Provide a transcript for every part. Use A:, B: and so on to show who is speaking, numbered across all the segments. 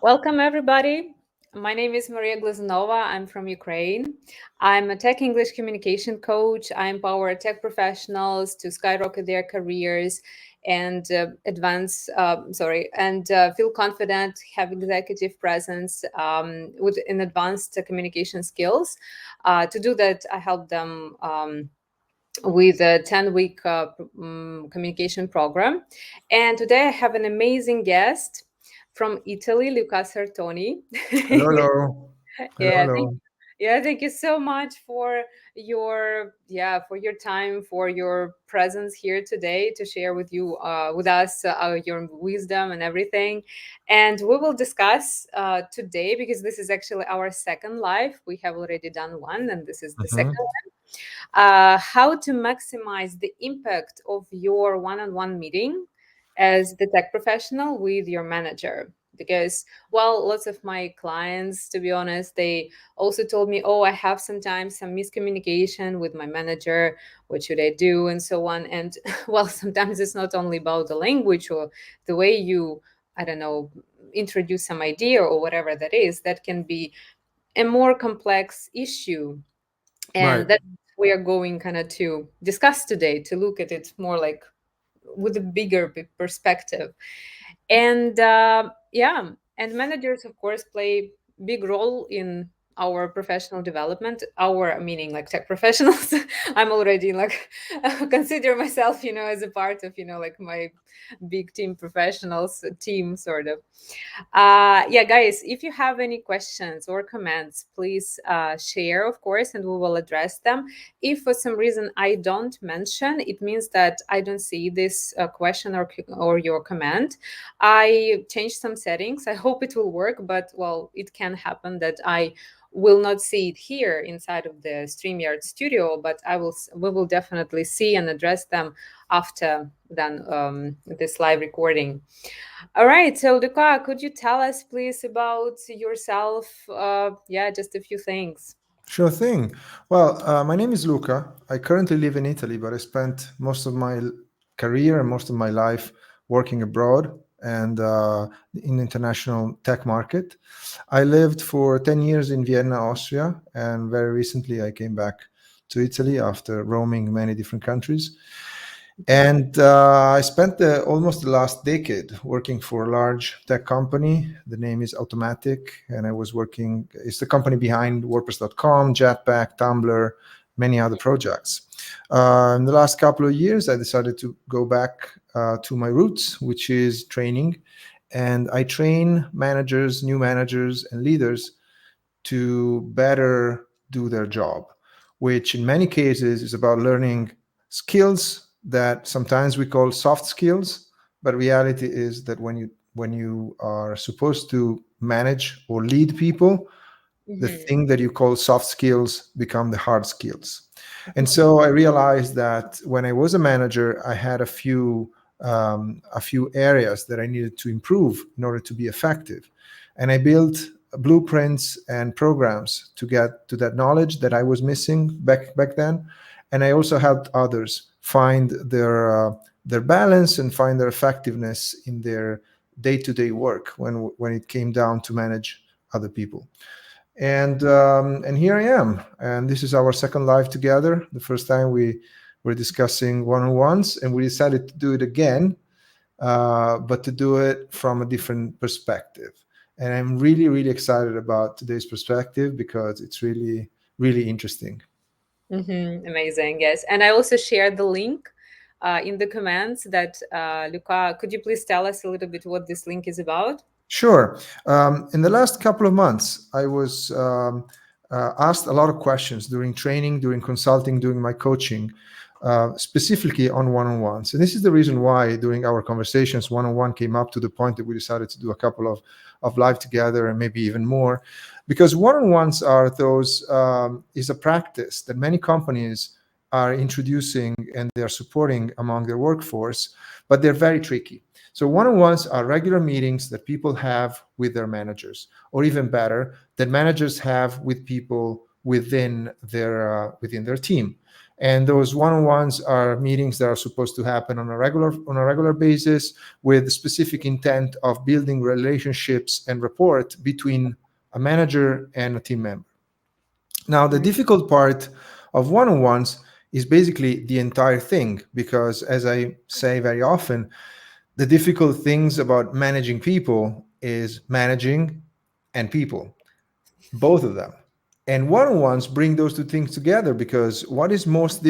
A: Welcome, everybody. My name is Maria Glazunova. I'm from Ukraine. I'm a tech English communication coach. I empower tech professionals to skyrocket their careers and feel confident, have executive presence with in advanced communication skills. To do that, I help them. With a 10-week communication program. And today I have an amazing guest from Italy, Luca Sartoni.
B: Hello, hello. Hello,
A: yeah, thank
B: hello.
A: yeah, thank you so much for your time, for your presence here today to share with us your wisdom and everything. And we will discuss today, because this is actually our second live. We have already done one, and this is the second,
B: Mhm.
A: how to maximize the impact of your one-on-one meeting as the tech professional with your manager. Because, well, lots of my clients, to be honest, they also told me, oh, I have sometimes some miscommunication with my manager. What should I do? And so on. And well, sometimes it's not only about the language or the way you, I don't know, introduce some idea or whatever that is, that can be a more complex issue.
B: Right.
A: And that we are going kind of to discuss today, to look at it more like with a bigger perspective. And and managers, of course, play big role in our professional development, our meaning like tech professionals. I'm already like consider myself, as a part of, like my big team professionals team, sort of. Yeah, guys, if you have any questions or comments, please share, of course, and we will address them. If for some reason I don't mention, it means that I don't see this question or your comment. I changed some settings. I hope it will work, but well, it can happen that I will not see it here inside of the StreamYard studio, but we will definitely see and address them after then this live recording. All right. So, Luca, could you tell us, please, about yourself? Yeah, just a few things.
B: Sure thing. Well, my name is Luca. I currently live in Italy, but I spent most of my career and most of my life working abroad and in the international tech market. I lived for 10 years in Vienna, Austria, and very recently I came back to Italy after roaming many different countries. And I spent almost the last decade working for a large tech company. The name is Automatic, and I was working, it's the company behind WordPress.com, Jetpack, Tumblr, many other projects. In the last couple of years, I decided to go back to my roots, which is training. And I train managers, new managers, and leaders to better do their job, which in many cases is about learning skills that sometimes we call soft skills, but reality is that when you are supposed to manage or lead people, the
A: Hmm.
B: thing that you call soft skills become the hard skills. And so I realized that when I was a manager, I had a few areas that I needed to improve in order to be effective, and I built blueprints and programs to get to that knowledge that I was missing back then. And I also helped others find their balance and find their effectiveness in their day-to-day work when it came down to manage other people. And here I am, and this is our second live together. The first time we were discussing one-on-ones, and we decided to do it again, but to do it from a different perspective. And I'm really, really excited about today's perspective because it's really, really interesting.
A: Amazing. Yes. And I also shared the link in the comments that, Luca, could you please tell us a little bit what this link is about?
B: Sure. In the last couple of months, I was asked a lot of questions during training, during consulting, during my coaching, specifically on one-on-ones. And this is the reason why during our conversations, one-on-one came up to the point that we decided to do a couple of live together and maybe even more. Because one-on-ones are is a practice that many companies are introducing and they're supporting among their workforce, but they're very tricky. So one-on-ones are regular meetings that people have with their managers, or even better, that managers have with people within their team. And those one-on-ones are meetings that are supposed to happen on a regular basis with specific intent of building relationships and rapport between a manager and a team member. Now, the
A: Mm-hmm.
B: difficult part of one-on-ones is basically the entire thing, because as I say very often, the difficult things about managing people is managing and people, both of them. And one-on-ones bring those two things together, because what is the most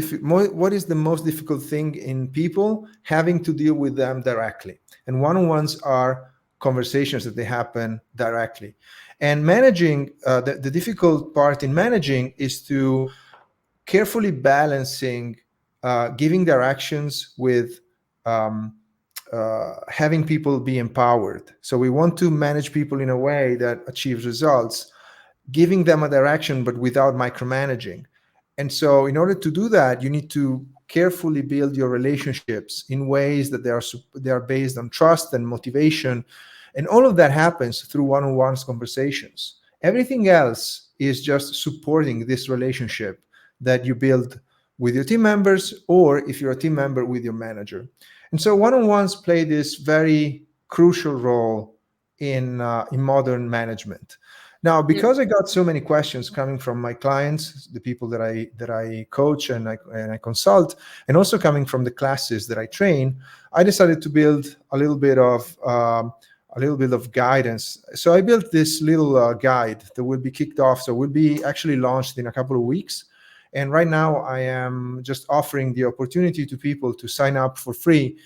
B: difficult thing in people? Having to deal with them directly. And one-on-ones are conversations that they happen directly. And managing, the difficult part in managing is to carefully balancing giving directions with um, having people be empowered. So we want to manage people in a way that achieves results, giving them a direction but without micromanaging. And so in order to do that, you need to carefully build your relationships in ways that they are based on trust and motivation. And all of that happens through one-on-one conversations. Everything else is just supporting this relationship that you build with your team members, or if you're a team member, with your manager. And so one-on-ones play this very crucial role in modern management. Now, because I got so many questions coming from my clients, the people that I coach and I consult, and also coming from the classes that I train, I decided to build a little bit of guidance. So I built this little guide that will be kicked off. So will be actually launched in a couple of weeks. And right now, I am just offering the opportunity to people to sign up for free.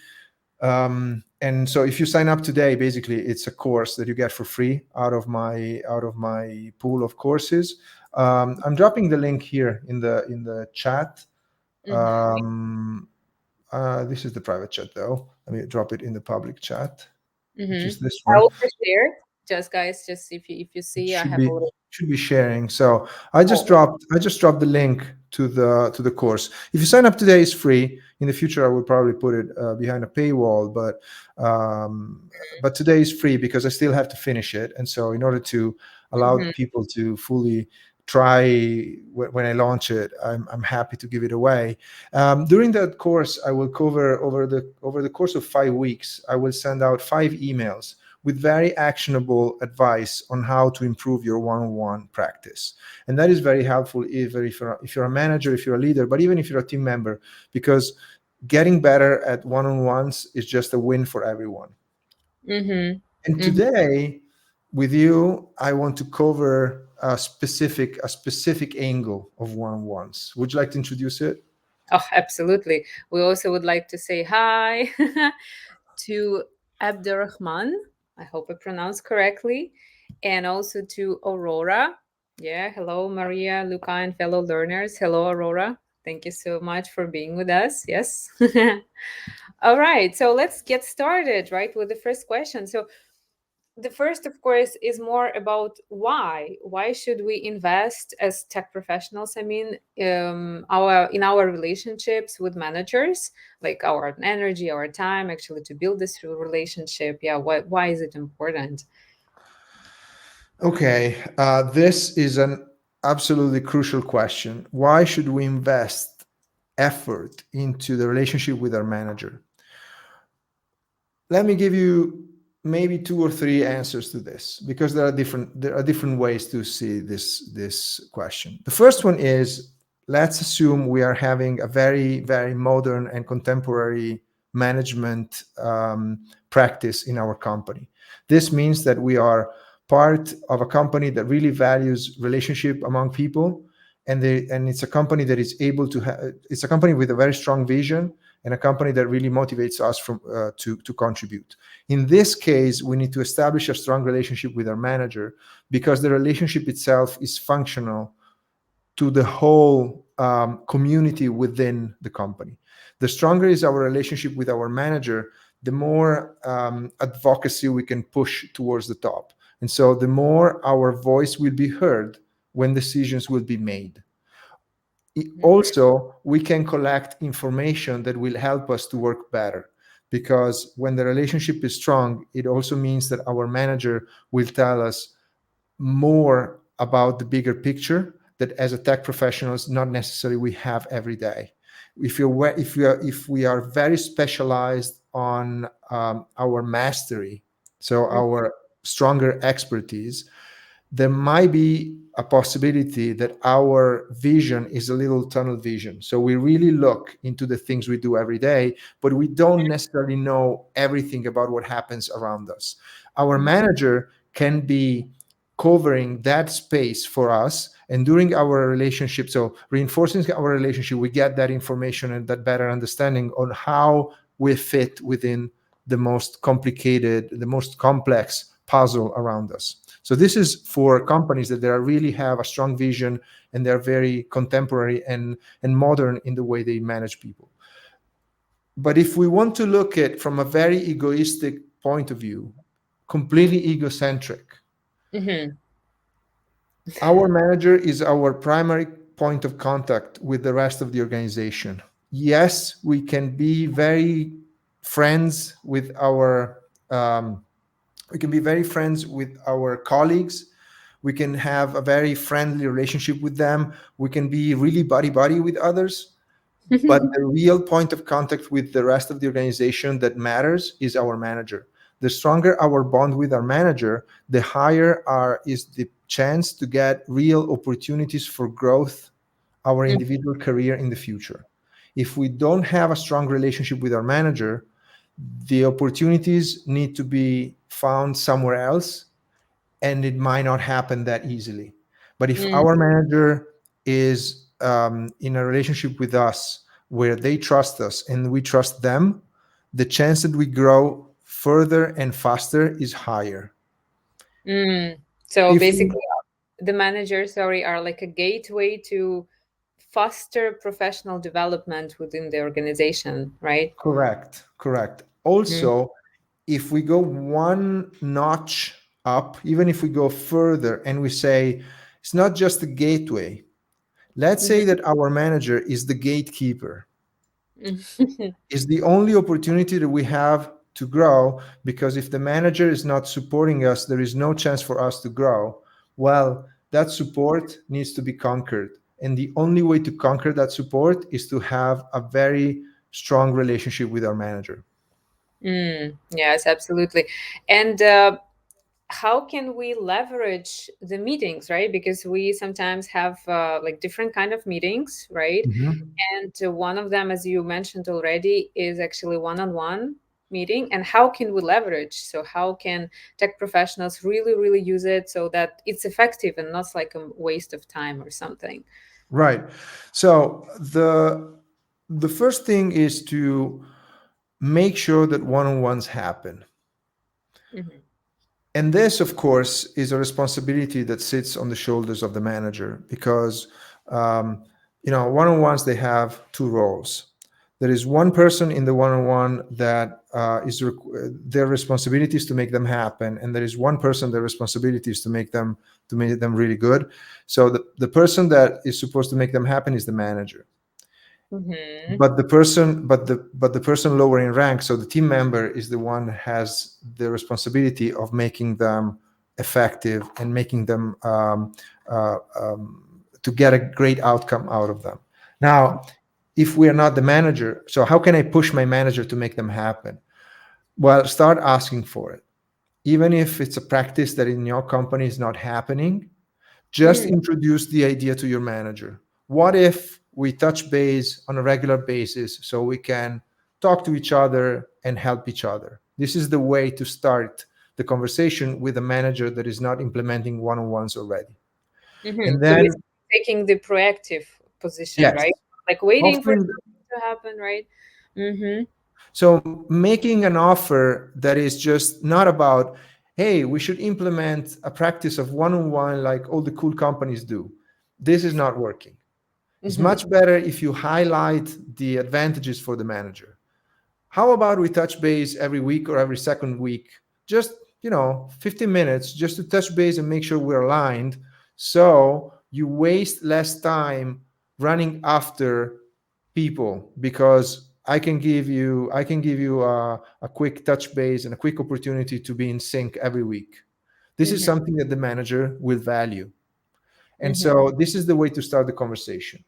B: And so if you sign up today, basically it's a course that you get for free out of my pool of courses. I'm dropping the link here in the chat.
A: Mm-hmm.
B: Um, this is the private chat though. Let me drop it in the public chat, which
A: Mm-hmm.
B: is this
A: I
B: one.
A: also share. Just guys, just if you
B: It
A: see, I
B: should
A: have a
B: be
A: little.
B: should be sharing. So I just
A: Oh.
B: dropped the link to the course. If you sign up today, it's free. In the future, I will probably put it behind a paywall, um, but today is free because I still have to finish it. And so, in order to allow
A: Mm-hmm.
B: people to fully try when I launch it, I'm happy to give it away. During that course, I will cover over the course of 5 weeks. I will send out 5 emails with very actionable advice on how to improve your one-on-one practice. And that is very helpful if you're a manager, if you're a leader, but even if you're a team member, because getting better at one-on-ones is just a win for everyone.
A: Mm-hmm.
B: And
A: Mm-hmm.
B: today, with you, I want to cover a specific angle of one-on-ones. Would you like to introduce it?
A: Oh, absolutely. We also would like to say hi to Abdurrahman. I hope I pronounced correctly. And also to Aurora. Yeah, hello, Maria, Luca, and fellow learners. Hello, Aurora. Thank you so much for being with us. Yes. All right. So let's get started, right, with the first question. So, the first, of course, is more about why should we invest as tech professionals, I mean, our relationships with managers, like our energy, our time, actually, to build this relationship. Yeah, why is it important?
B: Okay, this is an absolutely crucial question. Why should we invest effort into the relationship with our manager? Let me give you maybe two or three answers to this, because there are different ways to see this question. The first one is, let's assume we are having a very very modern and contemporary management practice in our company. This means that we are part of a company that really values relationship among people, and it's a company that is able to it's a company with a very strong vision, and a company that really motivates us to contribute. In this case, we need to establish a strong relationship with our manager, because the relationship itself is functional to the whole community within the company. The stronger is our relationship with our manager, the more advocacy we can push towards the top. And so the more our voice will be heard when decisions will be made. Also, we can collect information that will help us to work better, because when the relationship is strong, it also means that our manager will tell us more about the bigger picture, that as a tech professionals not necessarily we have every day. If we are very specialized on our mastery, so
A: Mm.
B: our stronger expertise, there might be a possibility that our vision is a little tunnel vision. So we really look into the things we do every day, but we don't necessarily know everything about what happens around us. Our
A: Mhm.
B: manager can be covering that space for us. And during our relationship, so reinforcing our relationship, we get that information and that better understanding on how we fit within the most complicated, the most complex puzzle around us. So this is for companies that they really have a strong vision and they're very contemporary and modern in the way they manage people. But if we want to look at from a very egoistic point of view, completely egocentric,
A: Mhm.
B: our manager is our primary point of contact with the rest of the organization. Yes, we can be very friends with our um, we can be very friends with our colleagues. We can have a very friendly relationship with them. We can be really buddy buddy with others. But the real point of contact with the rest of the organization that matters is our manager. The stronger our bond with our manager, the higher is the chance to get real opportunities for growth, our
A: Mm.
B: individual career in the future. If we don't have a strong relationship with our manager, the opportunities need to be found somewhere else, and it might not happen that easily. But if
A: Mm.
B: our manager is in a relationship with us where they trust us and we trust them, the chance that we grow further and faster is higher.
A: Mm. So
B: If we
A: basically, the managers, sorry, are like a gateway to foster professional development within the organization, right?
B: Correct, correct.
A: Mm.
B: Also, if we go one notch up, even if we go further and we say it's not just a gateway, let's
A: Mhm.
B: say that our manager is the gatekeeper,
A: Mhm.
B: is the only opportunity that we have to grow, because if the manager is not supporting us, there is no chance for us to grow. Well, that support needs to be conquered. And the only way to conquer that support is to have a very strong relationship with our manager.
A: Mm. Yes, absolutely. And how can we leverage the meetings, right? Because we sometimes have like different kind of meetings, right?
B: Mhm.
A: And one of them, as you mentioned already, is actually one-on-one meeting. And how can we leverage? So how can tech professionals really, really use it so that it's effective and not like a waste of time or something?
B: Right. So the first thing is to make sure that one-on-ones happen.
A: Hmm.
B: And this, of course, is a responsibility that sits on the shoulders of the manager, because, um, one-on-ones, they have two roles. There is one person in the one-on-one that their responsibility is to make them happen, and there is one person their responsibility is to make them really good. So the person that is supposed to make them happen is the manager,
A: Hmm.
B: but the person lower in rank, so the team member, is the one that has the responsibility of making them effective and making them to get a great outcome out of them. Now, if we are not the manager, so how can I push my manager to make them happen? Well, start asking for it. Even if it's a practice that in your company is not happening, just
A: Mm.
B: introduce the idea to your manager. What if we touch base on a regular basis so we can talk to each other and help each other? This is the way to start the conversation with a manager that is not implementing one on ones already.
A: Hmm.
B: And
A: So
B: then,
A: basically taking the proactive position,
B: yes,
A: right? Like waiting for
B: offering,
A: something to happen, right? Mm-hmm.
B: so making an offer that is just not about, hey, we should implement a practice of one on one like all the cool companies do. This is not working. It's
A: Mm-hmm.
B: much better if you highlight the advantages for the manager. How about we touch base every week or every second week? Just, 15 minutes just to touch base and make sure we're aligned, so you waste less time running after people, because I can give you a quick touch base and a quick opportunity to be in sync every week. This is
A: Mm-hmm.
B: something that the manager will value. And so this is the way to start the conversation.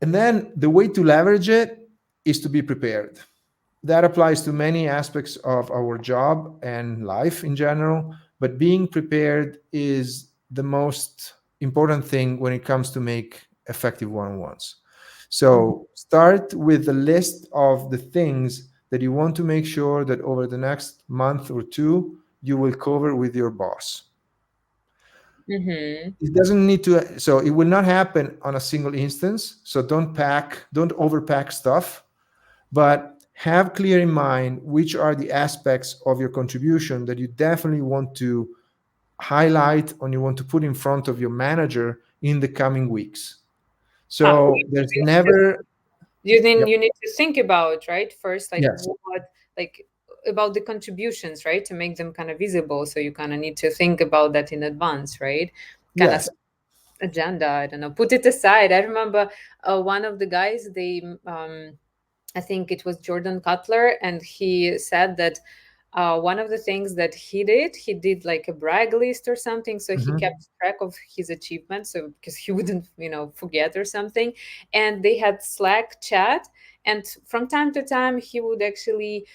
B: And then the way to leverage it is to be prepared. That applies to many aspects of our job and life in general, but being prepared is the most important thing when it comes to make effective one-on-ones.
A: Hmm.
B: So start with a list of the things that you want to make sure that over the next month or two you will cover with your boss.
A: Hmm.
B: It doesn't need to, so it will not happen on a single instance. So don't overpack stuff, but have clear in mind which are the aspects of your contribution that you definitely want to highlight or you want to put in front of your manager in the coming weeks.
A: Ah,
B: So
A: okay.
B: there's
A: Because
B: never,
A: then
B: yep,
A: you need to think about, right, first, like
B: yes,
A: what, like about the contributions, right, to make them kind of visible. So you kind of need to think about that in advance, right? Kind of
B: yes.
A: agenda, I don't know, put it aside. I remember one of the guys, they I think it was Jordan Cutler, and he said that one of the things that he did like a brag list or something. So he
B: Mhm,
A: kept track of his achievements, so because he wouldn't, forget or something. And they had Slack chat, and from time to time he would actually,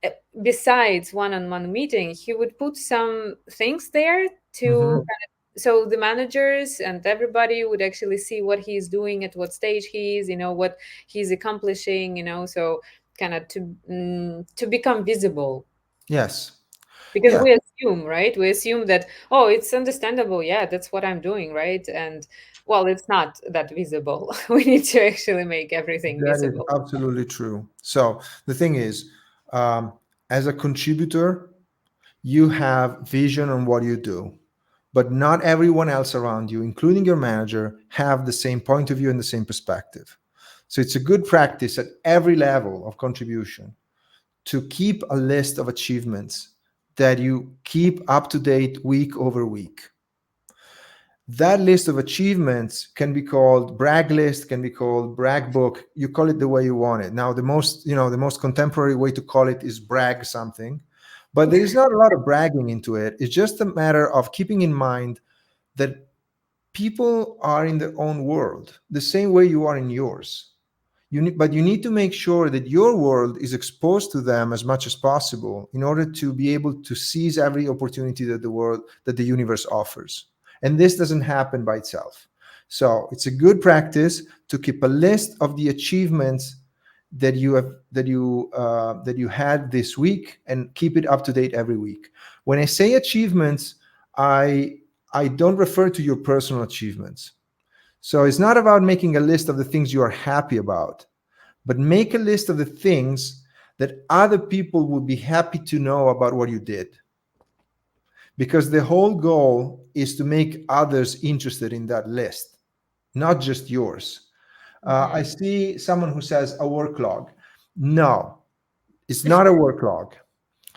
A: uh, besides one-on-one meeting, he would put some things there to
B: mhm.
A: so the managers and everybody would actually see what he's doing, at what stage he is, what he's accomplishing, so kind of to become visible.
B: Yes.
A: Because
B: Yeah,
A: we assume, right, we assume that, oh, it's understandable, yeah, that's what I'm doing, right? And well, it's not that visible. We need to actually make everything
B: that is
A: visible.
B: absolutely true. So the thing is, um, as a contributor, you have vision on what you do, but not everyone else around you, including your manager, have the same point of view and the same perspective. So it's a good practice at every level of contribution to keep a list of achievements that you keep up to date week over week. That list of achievements can be called brag list, can be called brag book. You call it the way you want it. Now the most contemporary way to call it is brag something, but there is not a lot of bragging into it. It's just a matter of keeping in mind that people are in their own world the same way you are in yours. But you need to make sure that your world is exposed to them as much as possible in order to be able to seize every opportunity that the universe offers. And this doesn't happen by itself. So it's a good practice to keep a list of the achievements that you had this week and keep it up to date every week. When I say achievements, I I don't refer to your personal achievements. So it's not about making a list of the things you are happy about, but make a list of the things that other people would be happy to know about what you did. Because the whole goal is to make others interested in that list, not just yours. I
A: Hmm.
B: see someone who says a work log. No, it's not a work log.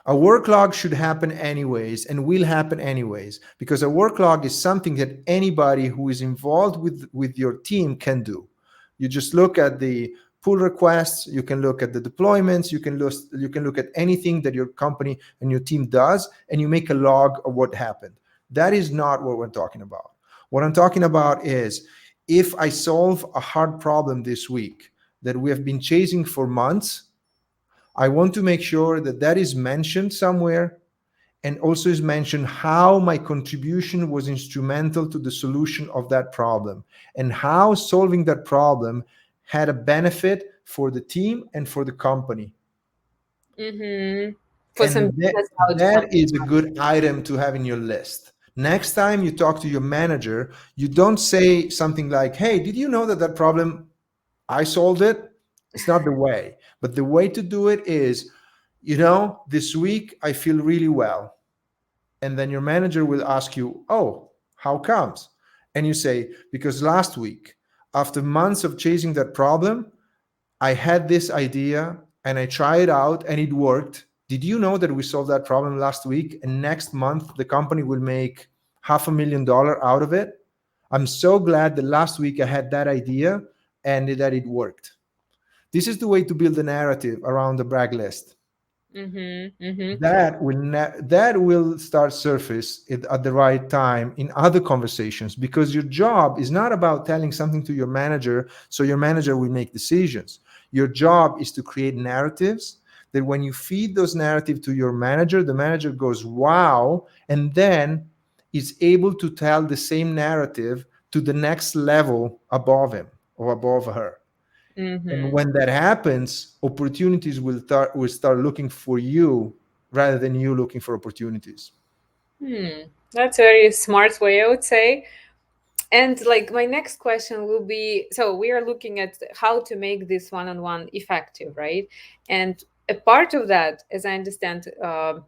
B: A work log should happen anyways and will happen anyways because a work log is something that anybody who is involved with your team can do. You just look at the pull requests, you can look at the deployments, you can look at anything that your company and your team does, and you make a log of what happened. That is not what we're talking about. What I'm talking about is if I solve a hard problem this week that we have been chasing for months, I want to make sure that that is mentioned somewhere and also is mentioned how my contribution was instrumental to the solution of that problem and how solving that problem had a benefit for the team and for the company.
A: Hmm. For some
B: And that,
A: business
B: that
A: outcome.
B: is a good item to have in your list. Next time you talk to your manager, you don't say something like, hey, did you know that that problem, I solved it? It's not the way. But the way to do it is, this week I feel really well. And then your manager will ask you, oh, how comes? And you say, because last week, after months of chasing that problem, I had this idea and I tried it out and it worked. Did you know that we solved that problem last week? And next month, the company will make $500,000 out of it. I'm so glad that last week I had that idea and that it worked. This is the way to build a narrative around the brag list.
A: Mm-hmm. Mm-hmm.
B: That will start surface at the right time in other conversations, because your job is not about telling something to your manager so your manager will make decisions. Your job is to create narratives that when you feed those narratives to your manager, the manager goes wow, and then is able to tell the same narrative to the next level above him or above her. And
A: Mm-hmm.
B: when that happens, opportunities will start looking for you rather than you looking for opportunities.
A: Hmm. That's a very smart way, I would say. And like my next question will be, so we are looking at how to make this one-on-one effective, right? And a part of that, as I understand,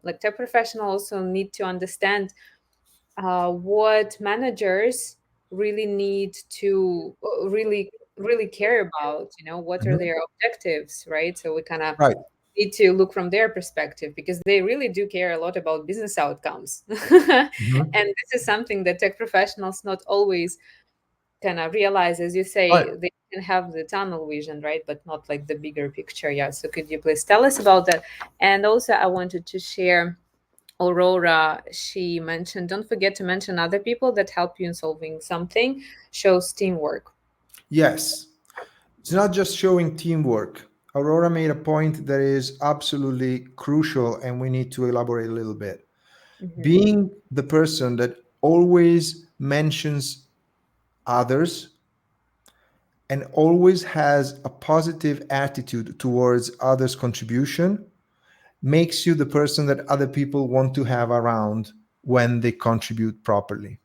A: like tech professionals also need to understand what managers really need to really care about, what are
B: Mhm.
A: their objectives, right? So we kind of
B: Right.
A: need to look from their perspective, because they really do care a lot about business outcomes. And
B: Mhm.
A: this is something that tech professionals not always kind of realize. As you
B: Right.
A: say, they can have the tunnel vision, right, but not like the bigger picture. Yeah, so could you please tell us about that? And also I wanted to share, Aurora, she mentioned, don't forget to mention other people that help you in solving something, shows teamwork.
B: Yes. It's not just showing teamwork. Aurora made a point that is absolutely crucial, and we need to elaborate a little bit.
A: Hmm.
B: Being the person that always mentions others and always has a positive attitude towards others' contribution makes you the person that other people want to have around when they contribute properly.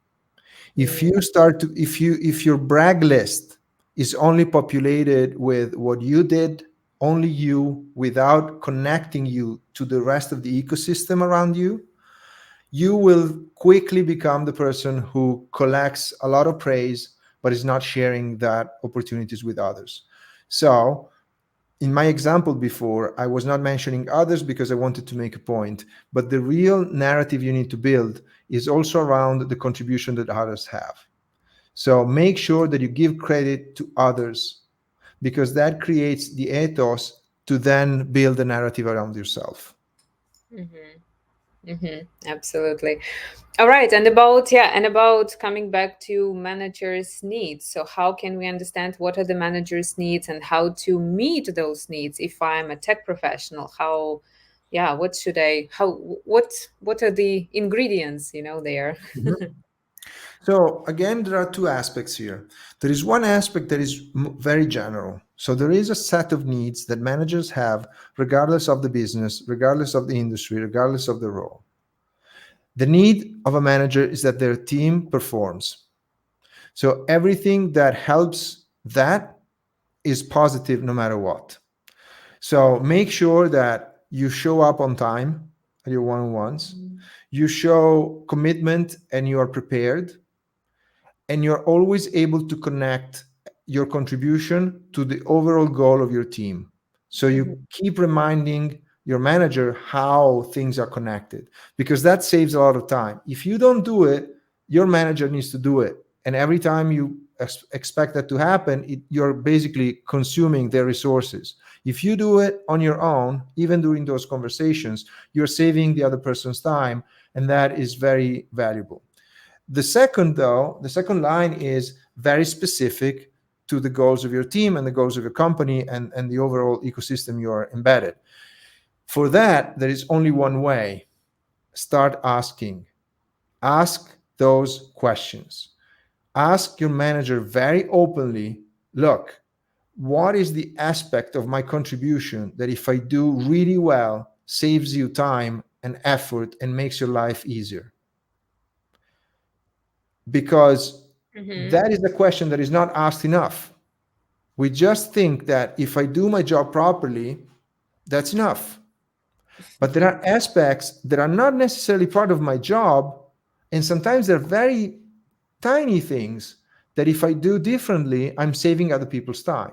B: If your brag list is only populated with what you did, only you, without connecting you to the rest of the ecosystem around you, you will quickly become the person who collects a lot of praise but is not sharing that opportunities with others. So in my example before, I was not mentioning others because I wanted to make a point, but the real narrative you need to build is also around the contribution that others have. So make sure that you give credit to others, because that creates the ethos to then build a narrative around yourself.
A: Hmm. Hmm. Absolutely. All right. And about, yeah, and about coming back to managers' needs. So how can we understand what are the managers' needs and how to meet those needs? If I'm a tech professional, how, yeah, what should I, how, what are the ingredients, there?
B: Mhm. So again, there are two aspects here. There is one aspect that is very general. So there is a set of needs that managers have, regardless of the business, regardless of the industry, regardless of the role. The need of a manager is that their team performs. So everything that helps that is positive no matter what. So make sure that you show up on time at your one on ones, you show commitment and you are prepared, and you're always able to connect your contribution to the overall goal of your team. So
A: Hmm.
B: you keep reminding your manager how things are connected, because that saves a lot of time. If you don't do it, your manager needs to do it. And every time you expect that to happen, you're basically consuming their resources. If you do it on your own, even during those conversations, you're saving the other person's time, and that is very valuable. The second line is very specific to the goals of your team and the goals of your company, and the overall ecosystem you are embedded. For that, there is only one way: start asking. Ask those questions. Ask your manager very openly, look, what is the aspect of my contribution that, if I do really well, saves you time and effort and makes your life easier? Because
A: Hmm.
B: that is a question that is not asked enough. We just think that if I do my job properly, that's enough. But there are aspects that are not necessarily part of my job, and sometimes they're very tiny things that if I do differently, I'm saving other people's time.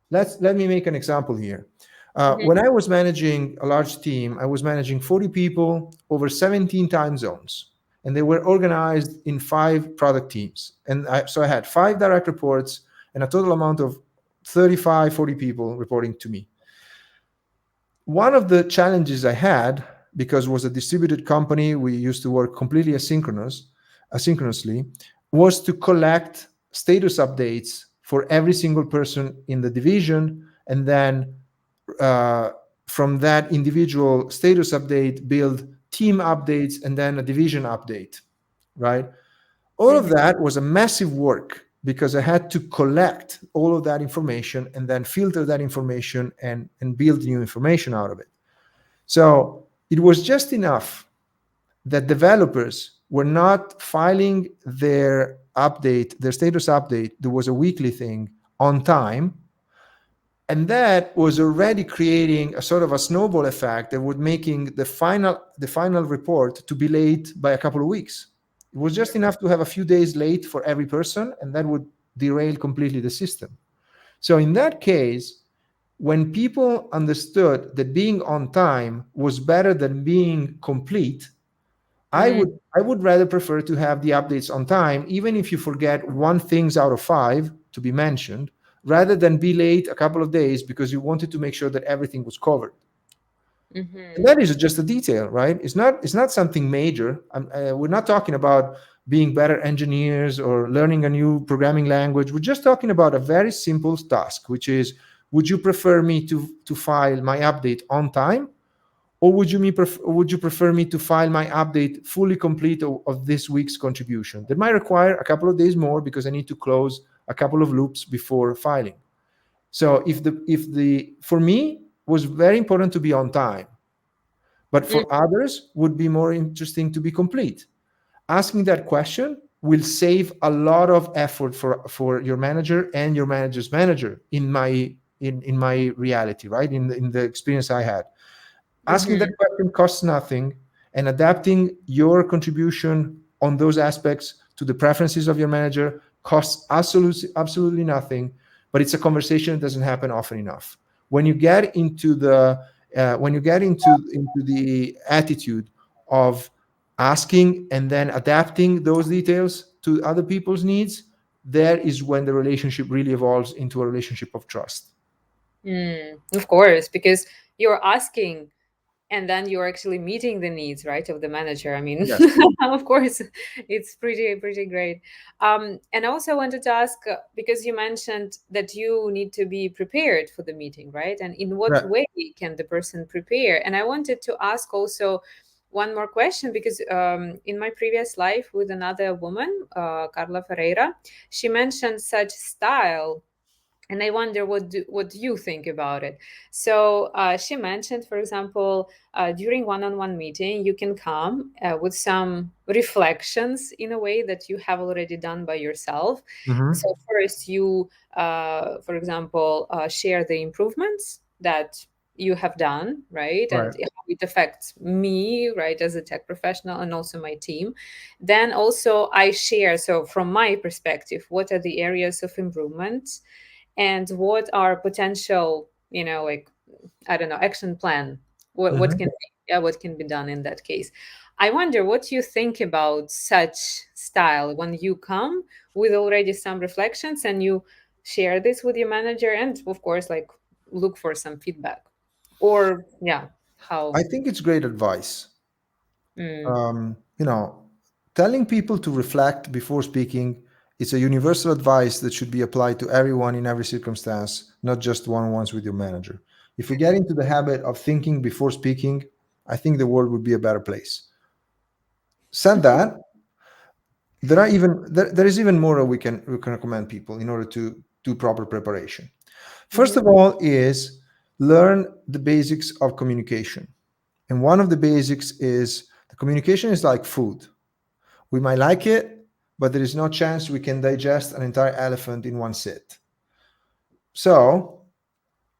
B: Let me make an example here.
A: Hmm.
B: When I was managing a large team, I was managing 40 people over 17 time zones, and they were organized in 5 product teams. So I had 5 direct reports and a total amount of 35, 40 people reporting to me. One of the challenges I had, because it was a distributed company, we used to work completely asynchronously, was to collect status updates for every single person in the division, and then uh, from that individual status update, build team updates and then a division update, right? All of
A: Mm-hmm.
B: that was a massive work because I had to collect all of that information and then filter that information and build new information out of it. So it was just enough that developers were not filing their status update, there was a weekly thing, on time. And that was already creating a sort of a snowball effect that would making the final report to be late by a couple of weeks. It was just enough to have a few days late for every person, and that would derail completely the system. So in that case, when people understood that being on time was better than being complete,
A: Mm-hmm.
B: I would rather prefer to have the updates on time, even if you forget one things out of five to be mentioned, rather than be late a couple of days because you wanted to make sure that everything was covered. And
A: Mm-hmm.
B: that is just a detail, right? It's not something major. We're not talking about being better engineers or learning a new programming language. We're just talking about a very simple task, which is, would you prefer me to file my update on time, or would you prefer me to file my update fully complete of this week's contribution? That might require a couple of days more because I need to close a couple of loops before filing. So if the for me was very important to be on time, but for others would be more interesting to be complete. Asking that question will save a lot of effort for your manager and your manager's manager in my reality, right? In the experience I had. Asking that
A: Mm-hmm.
B: question costs nothing, and adapting your contribution on those aspects to the preferences of your manager costs absolutely nothing. But it's a conversation that doesn't happen often enough. When you get into the attitude of asking and then adapting those details to other people's needs, there is when the relationship really evolves into a relationship of trust.
A: Of course, because you're asking and then you're actually meeting the needs, right, of the manager. I mean,
B: Yes.
A: of course, it's pretty great. And also I wanted to ask, because you mentioned that you need to be prepared for the meeting, right? And in what
B: Right.
A: way can the person prepare? And I wanted to ask also one more question, because in my previous life with another woman, Carla Ferreira, she mentioned such style, and I wonder what do you think about it. So she mentioned, for example, during one-on-one meeting, you can come with some reflections in a way that you have already done by yourself.
B: Hmm.
A: So first, you, for example, share the improvements that you have done, right, and
B: Right.
A: how it affects me, right, as a tech professional, and also my team. Then also I share, so from my perspective, what are the areas of improvement and what are potential, like, I don't know, action plan, what can
B: Hmm.
A: be, yeah, what can be done in that case. I wonder what you think about such style when you come with already some reflections and you share this with your manager, and of course, like, look for some feedback, or yeah,
B: I
A: how.
B: think it's great advice.
A: Mm,
B: You know, telling people to reflect before speaking is a universal advice that should be applied to everyone in every circumstance, not just one-on-ones with your manager. If we get into the habit of thinking before speaking, I think the world would be a better place. Said that, there is even more we can recommend people in order to do proper preparation. First
A: mhm,
B: of all, is learn the basics of communication. And one of the basics is the communication is like food. We might like it, but there is no chance we can digest an entire elephant in one sit. So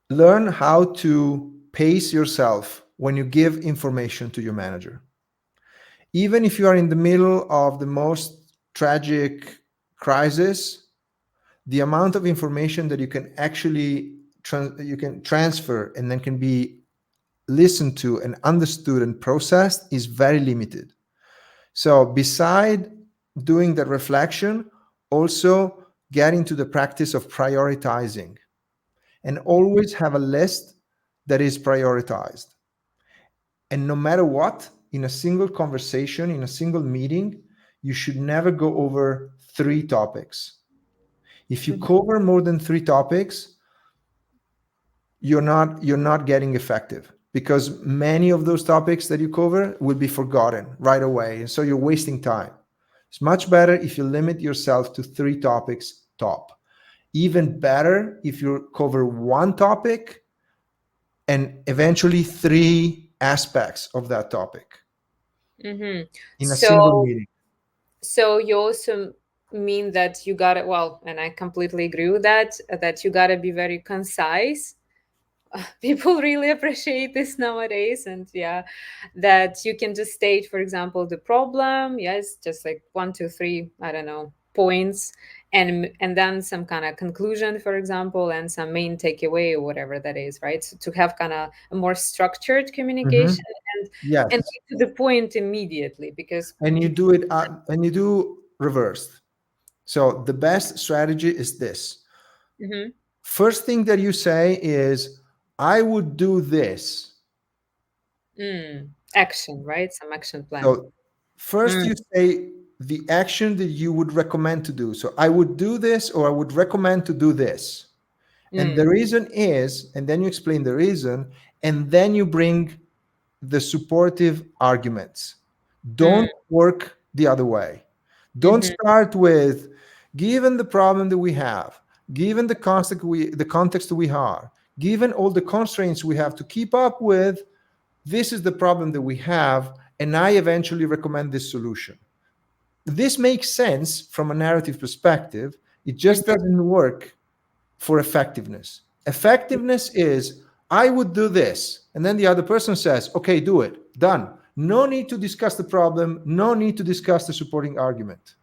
B: learn how to pace yourself when you give information to your manager. Even if you are in the middle of the most tragic crisis, the amount of information that you can actually you can transfer and then can be listened to and understood and processed is very limited. So beside doing the reflection, also get into the practice of prioritizing and always have a list that is prioritized. And no matter what, in a single conversation, in a single meeting, you should never go over three topics. If you
A: Mhm.
B: cover more than three topics, you're not getting effective, because many of those topics that you cover will be forgotten right away, and so you're wasting time. It's much better if you limit yourself to three topics top. Even better if you cover one topic and eventually three aspects of that topic
A: Mhm.
B: in a single
A: So
B: meeting.
A: so you also mean that you gotta, well, and I completely agree with that, that you gotta be very concise. People really appreciate this nowadays, and yeah, that you can just state, for example, the problem, yes, just like one, two, three, I don't know, points, and then some kind of conclusion, for example, and some main takeaway or whatever that is, right? So to have kind of a more structured communication,
B: Mhm.
A: and
B: Yes,
A: get to the point immediately, because
B: and you
A: people.
B: do it, and you do reversed. So the best strategy is this:
A: Mhm.
B: first thing that you say is, I would do this.
A: Action, right? Some action plan.
B: So first
A: Mm,
B: you say the action that you would recommend to do. So I would do this, or I would recommend to do this. And the
A: mm,
B: reason is, and then you explain the reason, and then you bring the supportive arguments.
A: mm,
B: Don't work the other way. Don't
A: mhm,
B: start with, given the problem that we have, given the context we are, given all the constraints we have to keep up with, this is the problem that we have, and I eventually recommend this solution. This makes sense from a narrative perspective. It just
A: mhm,
B: doesn't work for effectiveness. Effectiveness is, I would do this. And then the other person says, okay, do it. Done. No need to discuss the problem. No need to discuss the supporting argument.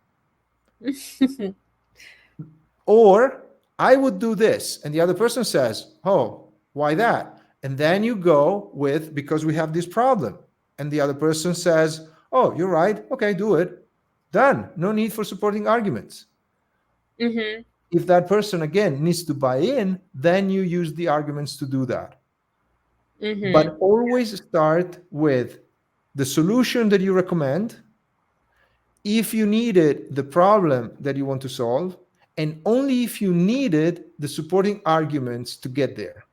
B: Or, I would do this. And the other person says, oh, why that? And then you go with, because we have this problem. And the other person says, oh, you're right. Okay, do it. Done. No need for supporting arguments.
A: mhm,
B: If that person, again, needs to buy in, then you use the arguments to do that.
A: mhm,
B: But always start with the solution that you recommend, if you needed the problem that you want to solve, and only if you needed the supporting arguments to get there.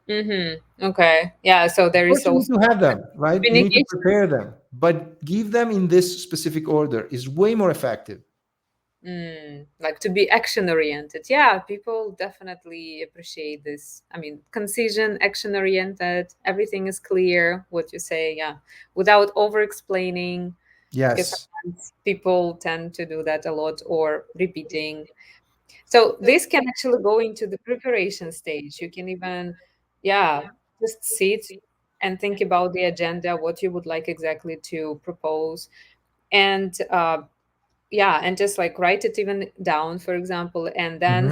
A: mhm. Okay. Yeah, so
B: Of
A: there
B: course,
A: is
B: you need
A: also
B: to have them, right? You need to
A: communication.
B: prepare them, but give them in this specific order is way more effective.
A: Like to be action oriented. Yeah, people definitely appreciate this. I mean, concision, action oriented, everything is clear what you say, yeah, without over explaining, because
B: Yes.
A: sometimes people tend to do that a lot, or repeating. So this can actually go into the preparation stage. You can even, yeah, just sit and think about the agenda, what you would like exactly to propose, and yeah, and just like write it even down, for example, and then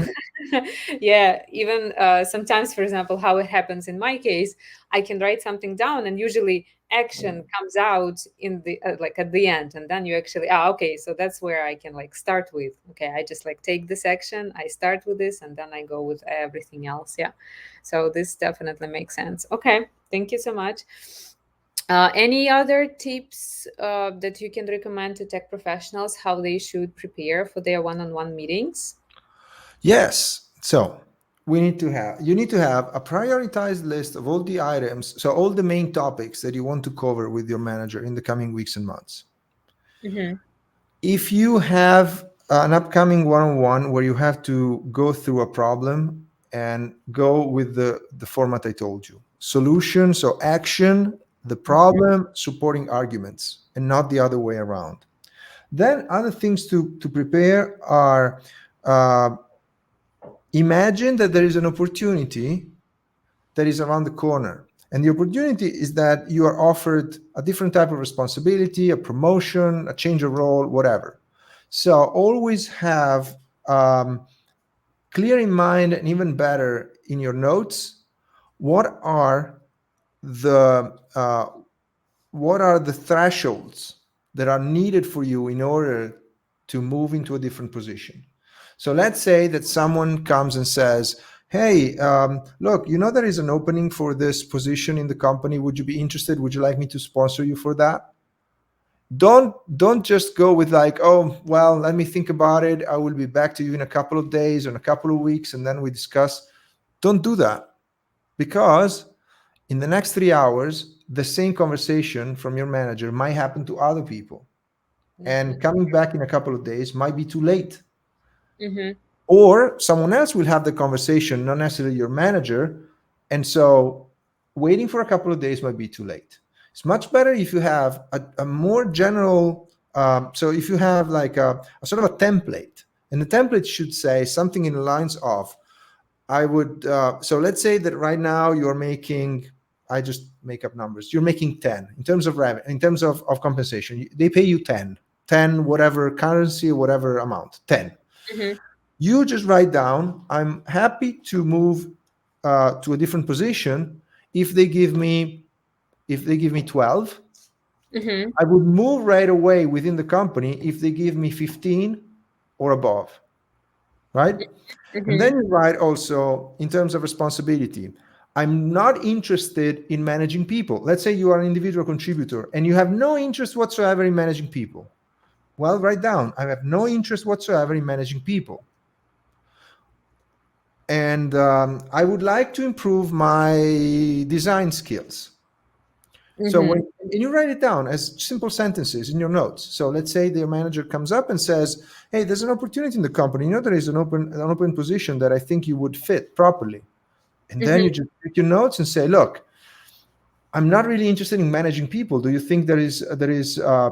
B: Mhm.
A: yeah, even sometimes, for example, how it happens in my case, I can write something down, and usually action comes out in the like at the end, and then you actually, okay, so that's where I can like start with, okay, I just like take this action, I start with this, and then I go with everything else. Yeah, so this definitely makes sense. Okay, thank you so much. Any other tips that you can recommend to tech professionals how they should prepare for their one-on-one meetings?
B: Yes. So you need to have a prioritized list of all the items, so all the main topics that you want to cover with your manager in the coming weeks and months.
A: Mm-hmm.
B: If you have an upcoming one-on-one where you have to go through a problem, and go with the format I told you: solution, so action, the problem, supporting arguments, and not the other way around. Then other things to prepare are, uh, imagine that there is an opportunity that is around the corner. And the opportunity is that you are offered a different type of responsibility, a promotion, a change of role, whatever. So always have, clear in mind, and even better in your notes, what are the thresholds that are needed for you in order to move into a different position. So let's say that someone comes and says, hey, look, there is an opening for this position in the company. Would you be interested? Would you like me to sponsor you for that? Don't just go with like, oh, well, let me think about it. I will be back to you in a couple of days or in a couple of weeks, and then we discuss. Don't do that, because in the next 3 hours, the same conversation from your manager might happen to other people. And
A: Mm-hmm.
B: coming back in a couple of days might be too late.
A: Mm-hmm.
B: Or someone else will have the conversation, not necessarily your manager. And so waiting for a couple of days might be too late. It's much better if you have a more general, so if you have like a sort of a template, and the template should say something in the lines of, I would, so let's say that right now you're making, I just make up numbers, you're making 10 in terms of revenue, in terms of compensation. They pay you 10, whatever currency, whatever amount, 10.
A: Mm-hmm.
B: You just write down, I'm happy to move to a different position if they give me, 12.
A: Mm-hmm.
B: I would move right away within the company if they give me 15 or above, right? And
A: Mm-hmm.
B: then you write also in terms of responsibility, I'm not interested in managing people. Let's say you are an individual contributor and you have no interest whatsoever in managing people. Well, write down, I have no interest whatsoever in managing people. And I would like to improve my design skills. So
A: Mm-hmm.
B: when and you write it down as simple sentences in your notes. So let's say the manager comes up and says, "Hey, there's an opportunity in the company. There is an open position that I think you would fit properly." And then you
A: Mm-hmm.
B: just take your notes and say, "Look, I'm not really interested in managing people. Do you think there is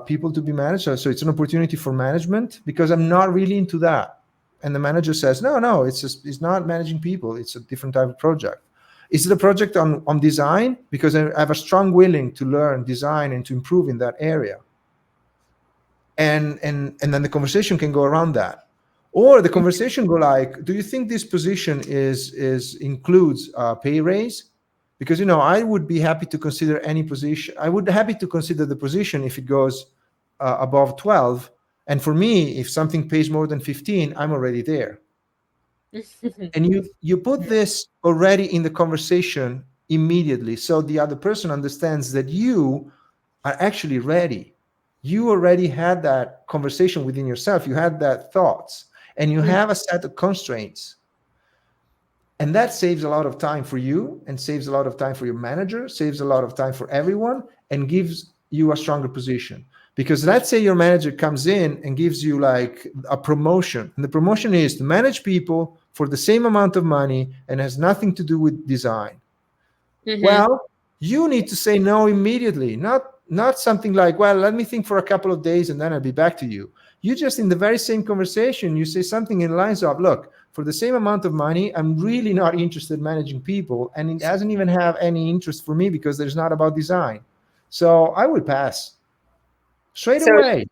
B: people to be managed? So it's an opportunity for management, because I'm not really into that." And the manager says, "No, no, it's not managing people. It's a different type of project. Is it a project on design? Because I have a strong willing to learn design and to improve in that area." And then the conversation can go around that, or the conversation go like, do you think this position is includes a pay raise? Because I would be happy to consider any position. I would happy to consider the position if it goes above 12. And for me, if something pays more than 15, I'm already there.
A: Mm-hmm.
B: And you put this already in the conversation immediately, so the other person understands that you are actually ready. You already had that conversation within yourself. You had that thoughts, and you have a set of constraints. And that saves a lot of time for you, and saves a lot of time for your manager, saves a lot of time for everyone, and gives you a stronger position. Because let's say your manager comes in and gives you like a promotion, and the promotion is to manage people for the same amount of money and has nothing to do with design.
A: Mm-hmm.
B: Well, you need to say no immediately, not something like, well, let me think for a couple of days and then I'll be back to you. You just, in the very same conversation, you say something in lines of, look, for the same amount of money, I'm really not interested in managing people, and it doesn't even have any interest for me because there's not about design. So I will pass straight
A: So
B: away.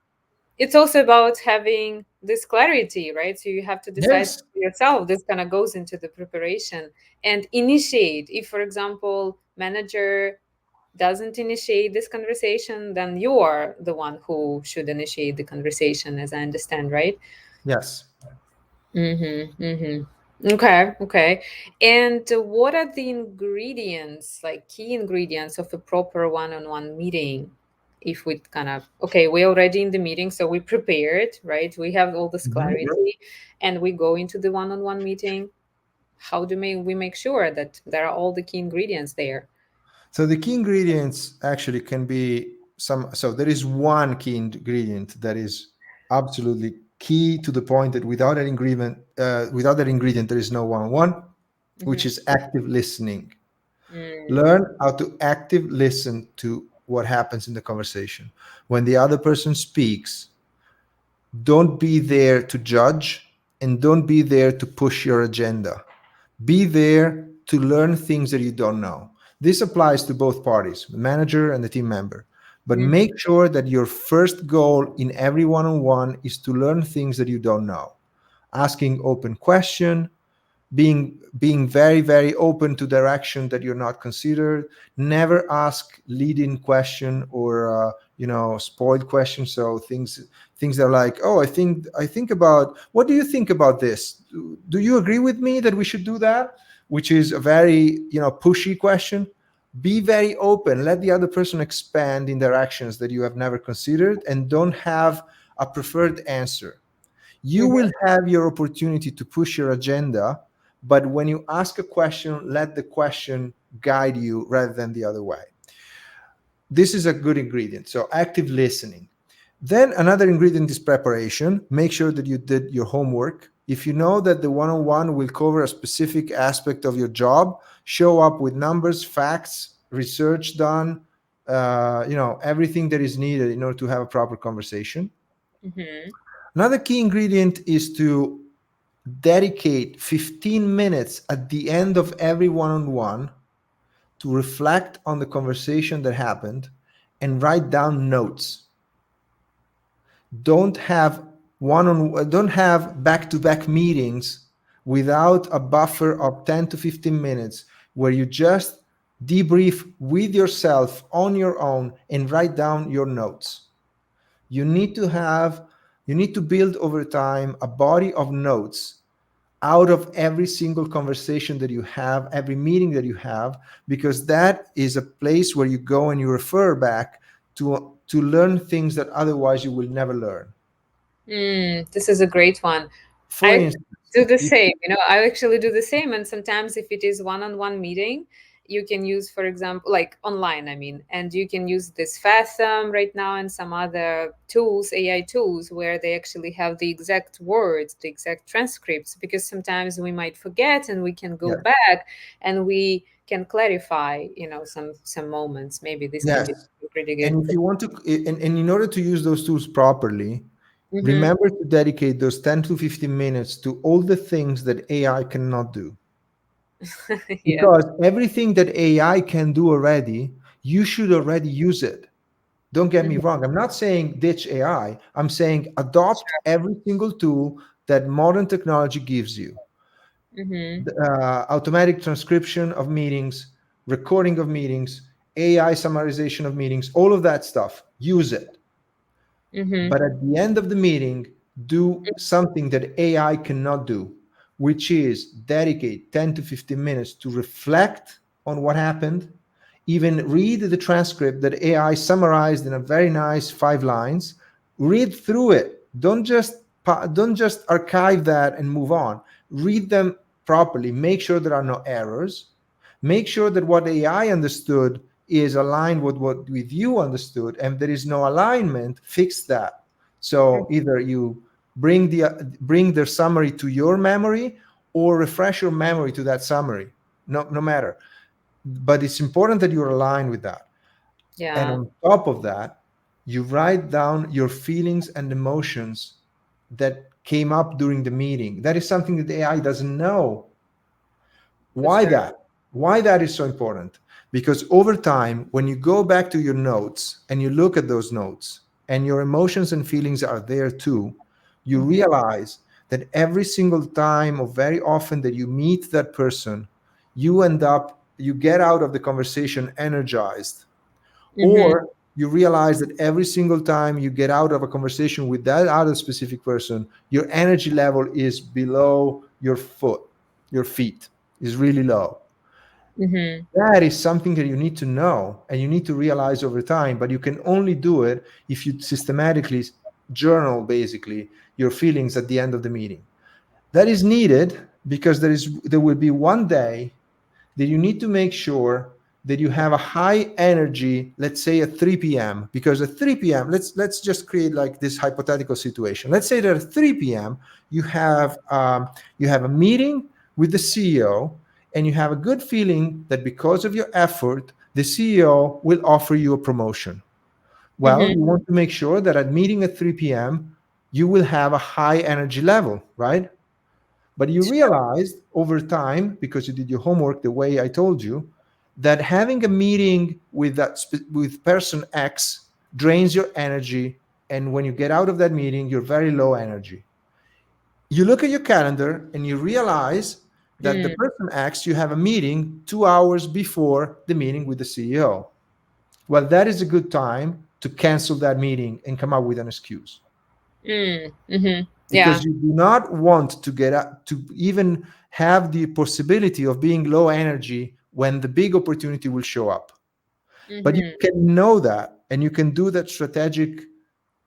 A: it's also about having this clarity, right? So you have to decide
B: Yes,
A: for yourself. This kind of goes into the preparation and initiate. If, for example, manager doesn't initiate this conversation, then you are the one who should initiate the conversation, as I understand, right?
B: yes.
A: Mm-hmm. Mm-hmm. Okay. Okay. And what are the ingredients, like key ingredients of a proper one-on-one meeting? If we kind of, okay, we're already in the meeting, so we prepared, right? We have all this
B: Mhm.
A: clarity, and we go into the one-on-one meeting. How do we make sure that there are all the key ingredients there?
B: So the key ingredients actually can be some. So there is one key ingredient that is absolutely key, to the point that without that ingredient, there is no one-on-one, which
A: Mm-hmm.
B: is active listening.
A: Mm-hmm.
B: Learn how to active listen to what happens in the conversation. When the other person speaks, don't be there to judge, and don't be there to push your agenda. Be there to learn things that you don't know. This applies to both parties, the manager and the team member. But make sure that your first goal in every one on one is to learn things that you don't know. Asking open question, being very very open to direction that you're not considered. Never ask lead-in question, or spoiled questions. So things that are like, oh, I think about, what do you think about this? Do you agree with me that we should do that? which is a very, pushy question. Be very open, let the other person expand in directions that you have never considered, and don't have a preferred answer. You
A: Mhm.
B: will have your opportunity to push your agenda, but when you ask a question, let the question guide you rather than the other way. This is a good ingredient. So, active listening. Then another ingredient is preparation. Make sure that you did your homework. If you know that the one on one will cover a specific aspect of your job, show up with numbers, facts, research done, everything that is needed in order to have a proper conversation.
A: Mhm.
B: Another key ingredient is to dedicate 15 minutes at the end of every one on one to reflect on the conversation that happened and write down notes. Don't have back to back meetings without a buffer of 10 to 15 minutes where you just debrief with yourself on your own and write down your notes. You need to have you need to build over time a body of notes out of every single conversation that you have, every meeting that you have, because that is a place where you go and you refer back to learn things that otherwise you will never learn.
A: This is a great one.
B: For
A: I
B: instance,
A: do the
B: if,
A: same. I actually do the same. And sometimes, if it is one-on-one meeting, you can use, for example, like online, I mean, and you can use this Fathom right now and some other tools, AI tools, where they actually have the exact words, the exact transcripts, because sometimes we might forget and we can go
B: yeah,
A: back and we can clarify, some moments. Maybe this can
B: yes,
A: be pretty good.
B: and if you want to, and in order to use those tools properly,
A: Mm-hmm.
B: remember to dedicate those 10 to 15 minutes to all the things that AI cannot do.
A: Yeah.
B: Because everything that AI can do already, you should already use it. Don't get me
A: Mm-hmm.
B: wrong. I'm not saying ditch AI. I'm saying adopt every single tool that modern technology gives you.
A: Mm-hmm.
B: Automatic transcription of meetings, recording of meetings, AI summarization of meetings, all of that stuff. Use it.
A: Mm-hmm.
B: But at the end of the meeting, do something that AI cannot do, which is dedicate 10 to 15 minutes to reflect on what happened, even read the transcript that AI summarized in a very nice 5 lines. Read through it. Don't just archive that and move on. Read them properly. Make sure there are no errors. Make sure that what AI understood is aligned with what with you understood, and there is no alignment. Fix that. So either you bring their summary to your memory or refresh your memory to that summary. No matter, but it's important that you're aligned with that. And
A: Yeah,
B: on top of that, you write down your feelings and emotions that came up during the meeting. That is something that AI doesn't know.
A: for
B: Why
A: sure.
B: that? Why that is so important? Because over time, when you go back to your notes and you look at those notes and your emotions and feelings are there too, you
A: Mm-hmm.
B: realize that every single time or very often that you meet that person, you get out of the conversation energized,
A: Mm-hmm.
B: or you realize that every single time you get out of a conversation with that other specific person, your energy level is below your feet is really low.
A: Mm-hmm.
B: That is something that you need to know and you need to realize over time, but you can only do it if you systematically journal basically your feelings at the end of the meeting. That is needed because there will be one day that you need to make sure that you have a high energy, let's say at 3 p.m. Because at 3 p.m., let's just create like this hypothetical situation. Let's say that at 3 p.m. you have a meeting with the CEO, and you have a good feeling that because of your effort, the CEO will offer you a promotion. Well,
A: Mm-hmm.
B: you want to make sure that at meeting at 3 p.m. you will have a high energy level, right? But you realized over time, because you did your homework the way I told you, that having a meeting with person X drains your energy, and when you get out of that meeting, you're very low energy. You look at your calendar and you realize that the
A: Mm.
B: person X, you have a meeting 2 hours before the meeting with the CEO. Well, that is a good time to cancel that meeting and come up with an excuse.
A: Mm-hmm. Yeah.
B: because you do not want to get up to even have the possibility of being low energy when the big opportunity will show up. But you
A: Mm-hmm.
B: can know that, and you can do that strategic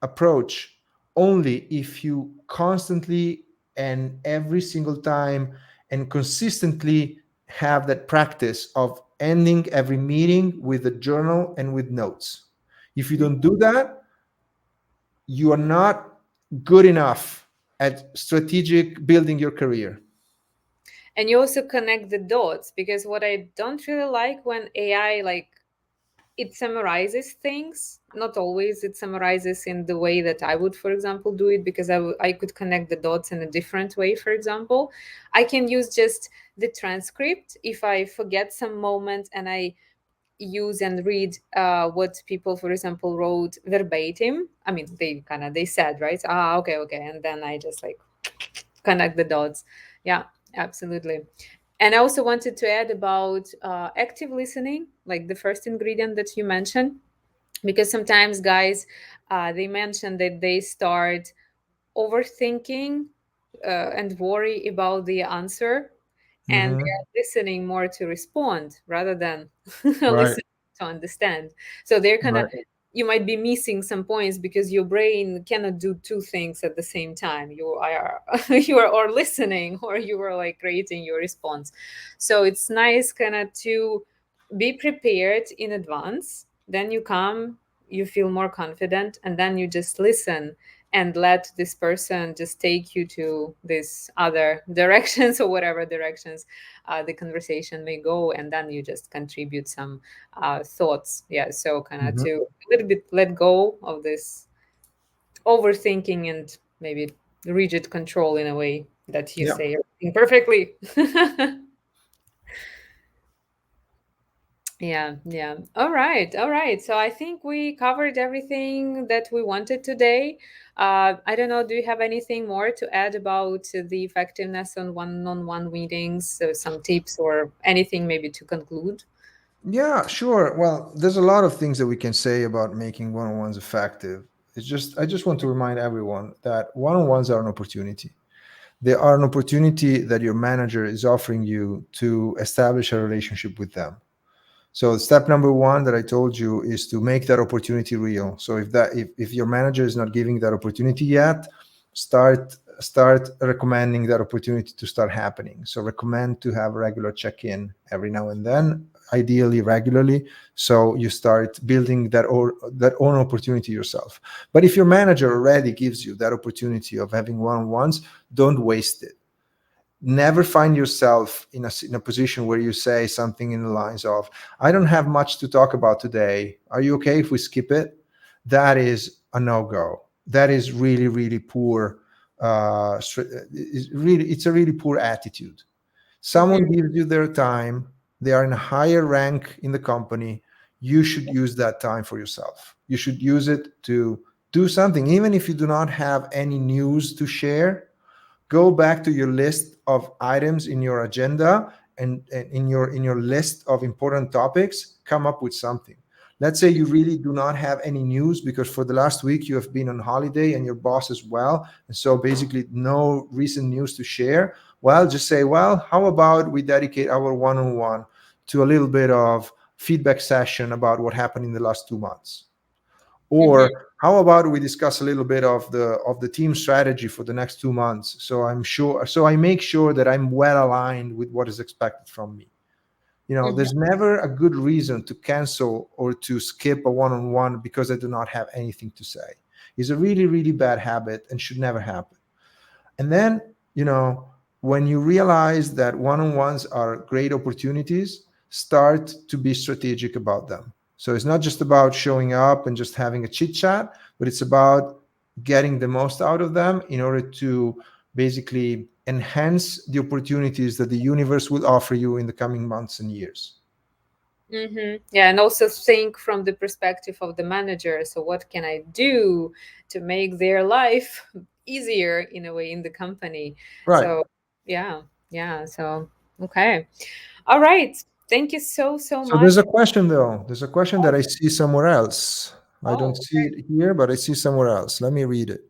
B: approach only if you constantly and every single time and consistently have that practice of ending every meeting with a journal and with notes. If you don't do that, you are not good enough at strategic building your career.
A: And you also connect the dots, because what I don't really like when AI, like, it summarizes things. Not always it summarizes in the way that I would, for example, do it, because I could connect the dots in a different way. For example, I can use just the transcript if I forget some moment, and I use and read what people, for example, wrote verbatim. I mean, they said, right? Ah, okay, okay. And then I just like connect the dots. Yeah, absolutely. And I also wanted to add about active listening, like the first ingredient that you mentioned, because sometimes guys, they mention that they start overthinking and worry about the answer, and they
B: Hmm.
A: are listening more to respond rather than
B: Right,
A: listen to understand. So they're kind of,
B: right.
A: you might be missing some points because your brain cannot do two things at the same time. You are you are or listening, or you are like creating your response. So it's nice kind of to be prepared in advance. Then you come, you feel more confident, and then you just listen and let this person just take you to these other directions, or whatever directions the conversation may go, and then you just contribute some thoughts. Yeah, so kind of
B: Hmm.
A: to a little bit let go of this overthinking and maybe rigid control in a way that you
B: Yeah.
A: say everything perfectly. Yeah, yeah. All right, all right. So I think we covered everything that we wanted today. I don't know, do you have anything more to add about the effectiveness on one-on-one meetings, some tips or anything maybe to conclude?
B: Yeah, sure. Well, there's a lot of things that we can say about making one-on-ones effective. It's just I just want to remind everyone that one-on-ones are an opportunity. They are an opportunity that your manager is offering you to establish a relationship with them. So step number one that I told you is to make that opportunity real. So if your manager is not giving that opportunity yet, start recommending that opportunity to start happening. So recommend to have a regular check-in every now and then, ideally regularly. So you start building that own opportunity yourself. But if your manager already gives you that opportunity of having one-on-ones, don't waste it. Never find yourself in a position where you say something in the lines of, I don't have much to talk about today, are you okay if we skip it? That is a no-go. That is really, really poor. It's a really poor attitude. Someone
A: Mm-hmm,
B: gives you their time, they are in a higher rank in the company, you should use that time for yourself. You should use it to do something, even if you do not have any news to share. Go back to your list of items in your agenda, and in your list of important topics, come up with something. Let's say you really do not have any news because for the last week you have been on holiday and your boss as well, and so basically no recent news to share. Well, just say, well, how about we dedicate our one-on-one to a little bit of feedback session about what happened in the last 2 months.
A: mm-hmm,
B: Or how about we discuss a little bit of the team strategy for the next 2 months? So I make sure that I'm well aligned with what is expected from me.
A: mm-hmm,
B: There's never a good reason to cancel or to skip a one-on-one because I do not have anything to say. It's a really, really bad habit and should never happen. And then, when you realize that one-on-ones are great opportunities, start to be strategic about them. So it's not just about showing up and just having a chit chat, but it's about getting the most out of them in order to basically enhance the opportunities that the universe will offer you in the coming months and years.
A: mm-hmm. Yeah, and also think from the perspective of the manager. So what can I do to make their life easier in a way in the company?
B: Right.
A: So yeah, yeah. So okay. All right. Thank you so, so
B: So there's
A: much.
B: a question though. There's a question that
A: Oh,
B: I see somewhere else. I don't
A: oh,
B: see it here, but I see somewhere else. Let me read it.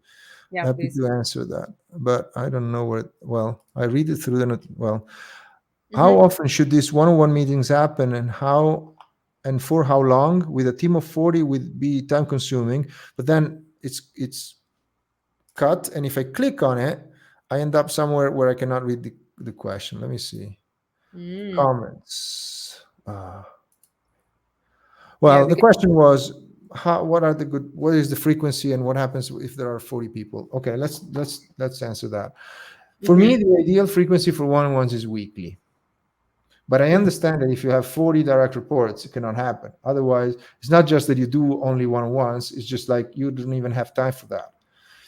A: Yeah,
B: Happy
A: please.
B: to answer that, but I don't know what. Well, I read it through the well. How
A: Mm-hmm.
B: often should these one-on-one meetings happen, and how and for how long? With a team of 40 would be time consuming, but then it's cut, and if I click on it, I end up somewhere where I cannot read the question. Let me see.
A: Mm.
B: Comments.
A: Yeah,
B: Well, the
A: because.
B: question was what are the good, what is the frequency, and what happens if there are 40 people? Okay, let's answer that. For
A: Mm-hmm.
B: me, the ideal frequency for one-on-ones is weekly. But I
A: Mm-hmm.
B: understand that if you have 40 direct reports, it cannot happen. Otherwise, it's not just that you do only one-on-ones, it's just like you don't even have time for that.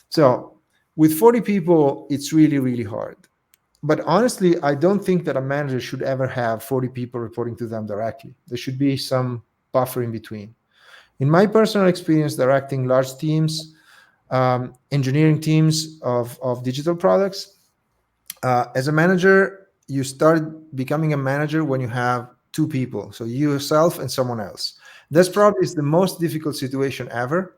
B: So with 40 people, it's really, really hard. But honestly, I don't think that a manager should ever have 40 people reporting to them directly. There should be some buffer in between. In my personal experience directing large teams, engineering teams of digital products, as a manager, you start becoming a manager when you have two people, so you yourself and someone else. That's probably is the most difficult situation ever.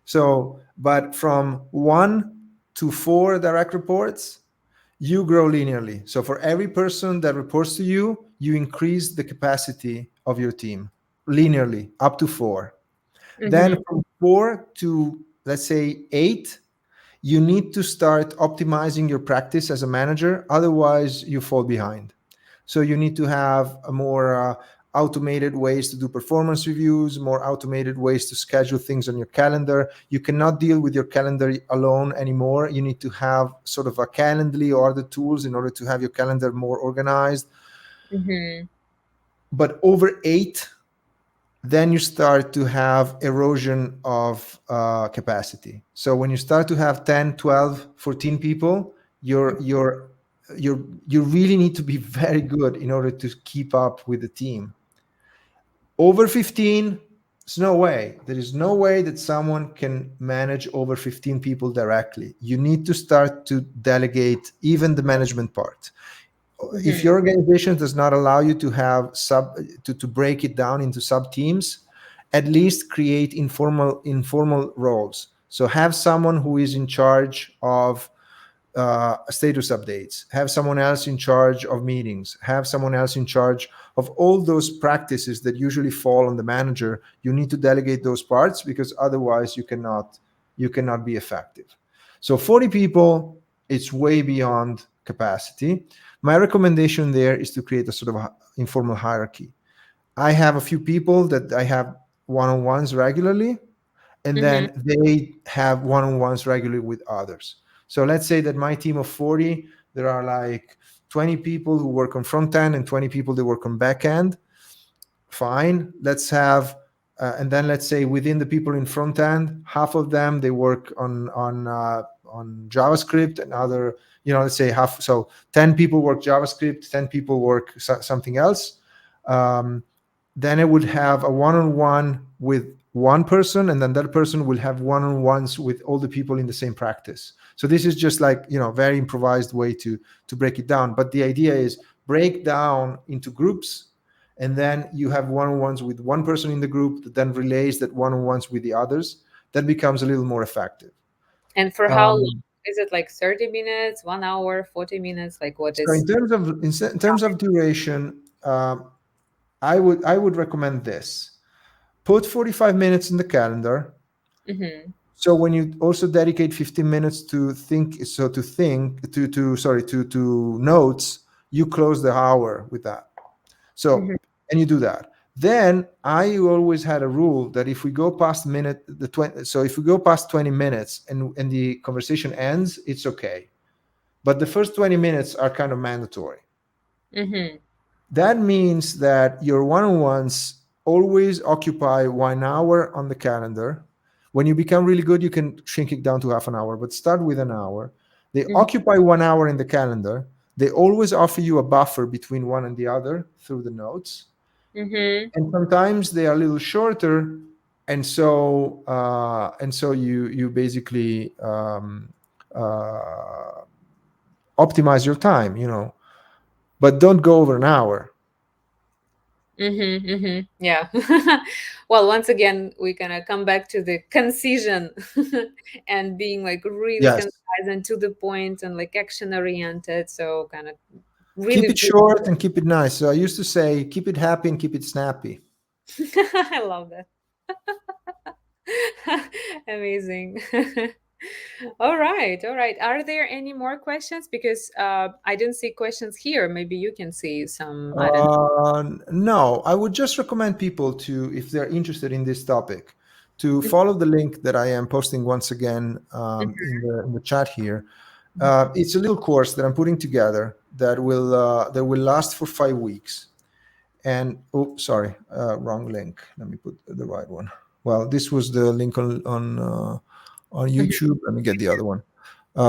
B: So, but from one to four direct reports, you grow linearly. So for every person that reports to you, you increase the capacity of your team linearly up to four. Then
A: Mm-hmm.
B: from four to, let's say, eight, you need to start optimizing your practice as a manager. Otherwise, you fall behind. So you need to have a more automated ways to do performance reviews, more automated ways to schedule things on your calendar. You cannot deal with your calendar alone anymore. You need to have sort of a Calendly or other tools in order to have your calendar more organized.
A: Mm-hmm.
B: But over eight, then you start to have erosion of capacity. So when you start to have 10, 12, 14 people, you really need to be very good in order to keep up with the team. Over 15, there's no way. There is no way that someone can manage over 15 people directly. You need to start to delegate even the management part. If
A: Mm-hmm.
B: your organization does not allow you to have to break it down into sub teams, at least create informal roles. So have someone who is in charge of status updates, have someone else in charge of meetings, have someone else in charge of all those practices that usually fall on the manager. You need to delegate those parts, because otherwise you cannot be effective. So 40 people, it's way beyond capacity. My recommendation there is to create a sort of informal hierarchy. I have a few people that I have one-on-ones regularly, and
A: Mm-hmm.
B: then they have one-on-ones regularly with others. So let's say that my team of 40, there are like 20 people who work on front end and 20 people that work on back end. Fine, let's have and then let's say within the people in front end, half of them they work on JavaScript, and other, let's say half, so 10 people work JavaScript, 10 people work something else. um, then I would have a one-on-one with one person, and then that person will have one-on-ones with all the people in the same practice. So this is just like, very improvised way to break it down. But the idea is break down into groups, and then you have one-on-ones with one person in the group that then relays that one-on-ones with the others. That becomes a little more effective.
A: And for how long?
B: um,
A: Is it like 30 minutes, 1 hour, 40 minutes? Like what
B: so in
A: is.
B: terms of in terms of duration, I would recommend this: put 45 minutes in the calendar.
A: Mm-hmm.
B: So when you also dedicate 15 minutes to think, so to think, to sorry, to notes, you close the hour with that.
A: Mm-hmm.
B: So, and you do that. Then I always had a rule that if we go past minute the 20, so if we go past 20 minutes and the conversation ends, it's okay. But the first 20 minutes are kind of mandatory.
A: Mm-hmm.
B: That means that your one-on-ones always occupy 1 hour on the calendar. When you become really good, you can shrink it down to half an hour, but start with an hour. They
A: Mm-hmm.
B: occupy 1 hour in the calendar. They always offer you a buffer between one and the other through the notes.
A: Mm-hmm.
B: And sometimes they are a little shorter. And so you basically uh, optimize your time, but don't go over an hour.
A: Mm-hmm, mm-hmm. Yeah. Well, once again, we kind of come back to the concision and being like really
B: Yes.
A: concise and to the point and like action oriented. So kind of
B: Keep
A: really
B: it short and keep it nice. So I used to say, keep it happy and keep it snappy.
A: I love that. Amazing. All right, all right. Are there any more questions? Because I didn't see questions here. Maybe you can see some. I don't
B: No, I would just recommend people to, if they're interested in this topic, to
A: know.
B: follow the link that I am posting once again in the chat here. It's a little course that I'm putting together that will last for 5 weeks. And oh, sorry, wrong link. Let me put the right one. Well, this was the link on
A: Mhm,
B: YouTube. Let me get the other one.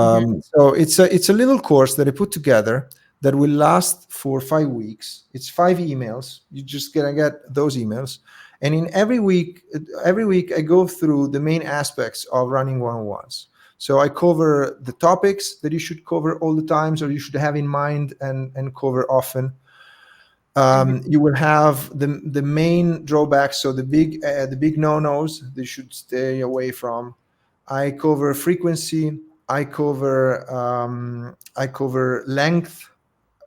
A: mhm,
B: So it's a little course that I put together that will last for 5 weeks. It's 5 emails. You're just gonna get those emails, and in every week I go through the main aspects of running one-on-ones. So I cover the topics that you should cover all the times, or you should have in mind and cover often.
A: mhm,
B: You will have the main drawbacks, so the big no-nos they should stay away from. I cover frequency, I cover length,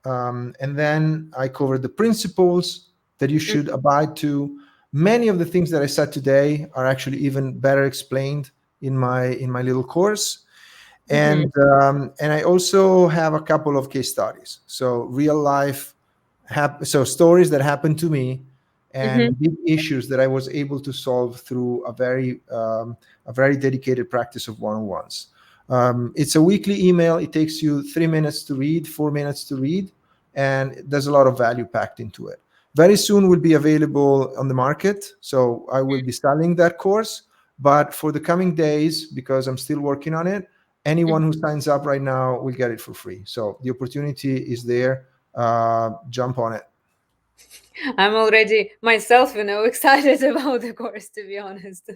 B: and then I cover the principles that you should abide to. Many of the things that I said today are actually even better explained in my little course.
A: mhm,
B: And I also have a couple of case studies, so real life so stories that happened to me
A: mhm,
B: and big issues that I was able to solve through a very dedicated practice of one-on-ones. It's a weekly email. It takes you 3 minutes to read, 4 minutes to read, and there's a lot of value packed into it. Very soon will be available on the market, so I will be selling that course. But for the coming days, because I'm still working on it, anyone
A: mhm.
B: who signs up right now will get it for free. So the opportunity is there. Jump on it.
A: I'm already myself, excited about the course, to be honest.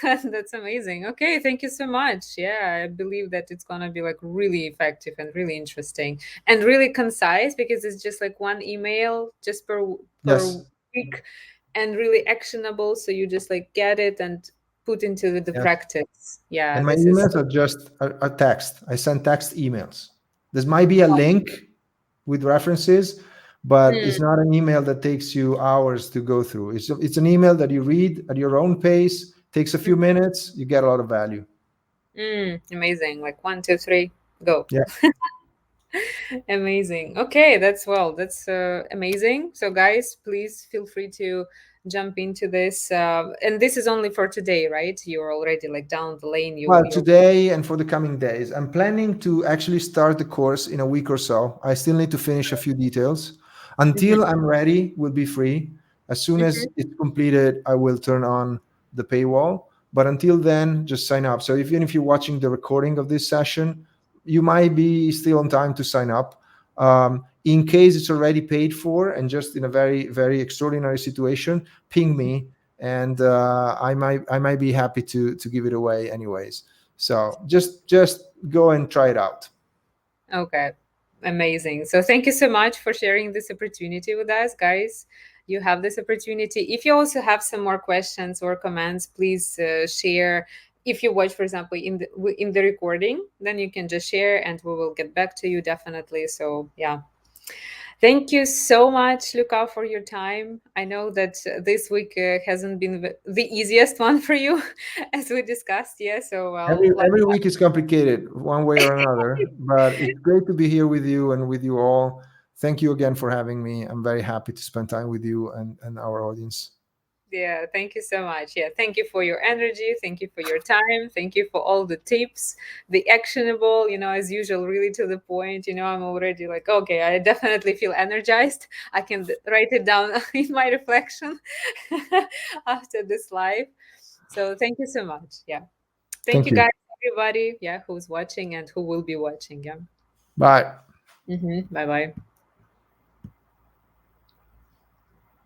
A: That's amazing. Okay, thank you so much. Yeah, I believe that it's gonna be like really effective and really interesting and really concise because it's just like one email just per
B: Yes,
A: week and really actionable. So you just like get it and put into the
B: yes.
A: practice. Yeah,
B: And my
A: this is.
B: emails are just a text. I send text emails. There might be a link with references, but
A: Mm,
B: it's not an email that takes you hours to go through. It's an email that you read at your own pace, takes a few minutes, you get a lot of value.
A: amazing. Like one, two, three, go.
B: Yeah.
A: Amazing. Okay, that's amazing. So, guys, please feel free to jump into this. And this is only for today, right? You're already like down the lane.
B: Well,
A: You're.
B: today and for the coming days, I'm planning to actually start the course in a week or so. I still need to finish a few details.
A: Mhm,
B: Until I'm ready, we'll be free. As soon as
A: mhm,
B: it's completed, I will turn on the paywall. But until then, just sign up. So even if you're watching the recording of this session, you might be still on time to sign up. In case it's already paid for and just in a very, very extraordinary situation, ping me and I might be happy to give it away anyways. So just go and try it out.
A: Okay, amazing. So thank you so much for sharing this opportunity with us, guys. You have this opportunity. If you also have some more questions or comments, please share. If you watch, for example, in the recording, then you can just share, and we will get back to you definitely. So yeah, thank you so much, Luca, for your time. I know that this week hasn't been the easiest one for you, as we discussed. Yeah, so well,
B: Every week is complicated one way or another, but it's great to be here with you and with you all. Thank you again for having me. I'm very happy to spend time with you and our audience.
A: yeah, thank you so much. Yeah, thank you for your energy. Thank you for your time. Thank you for all the tips, the actionable, as usual, really to the point. I'm already like, okay, I definitely feel energized. I can write it down in my reflection after this live. So thank you so much. Yeah. Thank
B: Thank
A: you,
B: you.
A: guys, everybody. Yeah, who's watching and who will be watching. Yeah.
B: Bye.
A: Bye bye.